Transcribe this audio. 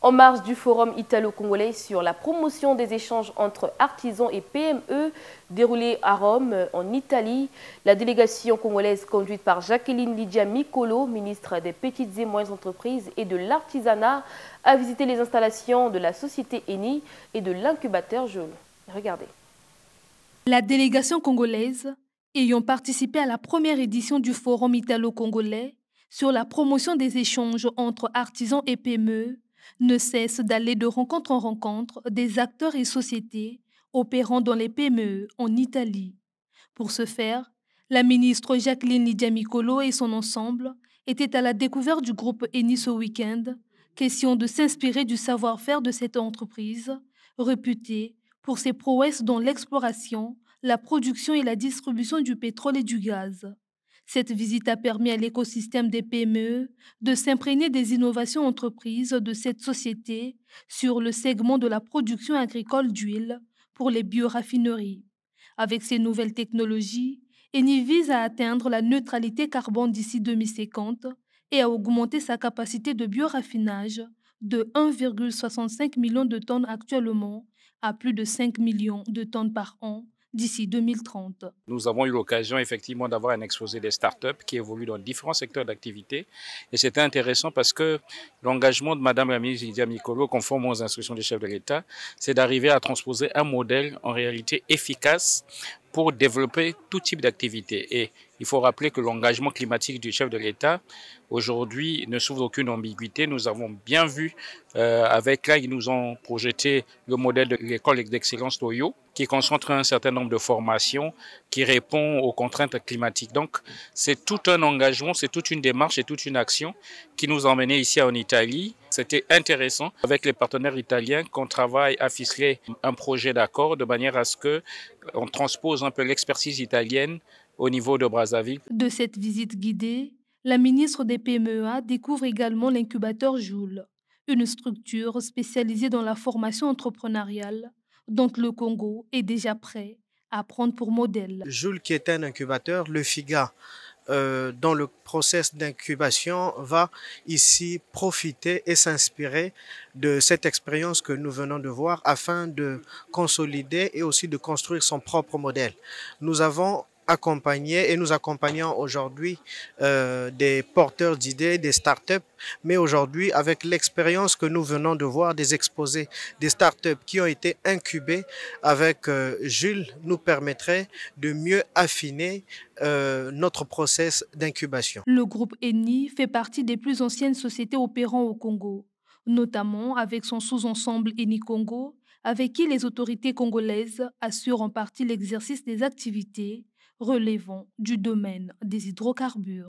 En marge du forum italo-congolais sur la promotion des échanges entre artisans et PME déroulé à Rome, en Italie, la délégation congolaise conduite par Jacqueline Lydia Mikolo, ministre des Petites et Moyennes Entreprises et de l'Artisanat, a visité les installations de la société ENI et de l'incubateur Joule. Regardez. La délégation congolaise, ayant participé à la première édition du forum italo-congolais sur la promotion des échanges entre artisans et PME, ne cesse d'aller de rencontre en rencontre des acteurs et sociétés opérant dans les PME en Italie. Pour ce faire, la ministre Jacqueline Lydia Mikolo et son ensemble étaient à la découverte du groupe ENI ce week-end, question de s'inspirer du savoir-faire de cette entreprise, réputée pour ses prouesses dans l'exploration, la production et la distribution du pétrole et du gaz. Cette visite a permis à l'écosystème des PME de s'imprégner des innovations entreprises de cette société sur le segment de la production agricole d'huile pour les bioraffineries. Avec ces nouvelles technologies, Eni vise à atteindre la neutralité carbone d'ici 2050 et à augmenter sa capacité de bioraffinage de 1,65 million de tonnes actuellement à plus de 5 millions de tonnes par an d'ici 2030. Nous avons eu l'occasion effectivement d'avoir un exposé des startups qui évoluent dans différents secteurs d'activité. Et c'était intéressant parce que l'engagement de Madame la ministre Lydia Mikolo, conforme aux instructions du chef de l'État, c'est d'arriver à transposer un modèle en réalité efficace pour développer tout type d'activité. Et il faut rappeler que l'engagement climatique du chef de l'État, aujourd'hui, ne souffre d'aucune ambiguïté. Nous avons bien vu, ils nous ont projeté le modèle de l'école d'excellence Toyo, qui concentre un certain nombre de formations qui répond aux contraintes climatiques. Donc, c'est tout un engagement, c'est toute une démarche et toute une action qui nous a emmenés ici en Italie. C'était intéressant avec les partenaires italiens qu'on travaille à ficeler un projet d'accord de manière à ce qu'on transpose un peu l'expertise italienne au niveau de Brazzaville. De cette visite guidée, la ministre des PMEA découvre également l'incubateur Joule, une structure spécialisée dans la formation entrepreneuriale dont le Congo est déjà prêt à prendre pour modèle. Joule, qui est un incubateur, le FIGA, dans le process d'incubation, va ici profiter et s'inspirer de cette expérience que nous venons de voir afin de consolider et aussi de construire son propre modèle. Nous avons accompagné et nous accompagnons aujourd'hui des porteurs d'idées, des startups, mais aujourd'hui avec l'expérience que nous venons de voir des exposés, des startups qui ont été incubées avec Jules nous permettrait de mieux affiner notre process d'incubation. Le groupe ENI fait partie des plus anciennes sociétés opérant au Congo, notamment avec son sous-ensemble ENI Congo, avec qui les autorités congolaises assurent en partie l'exercice des activités relevant du domaine des hydrocarbures.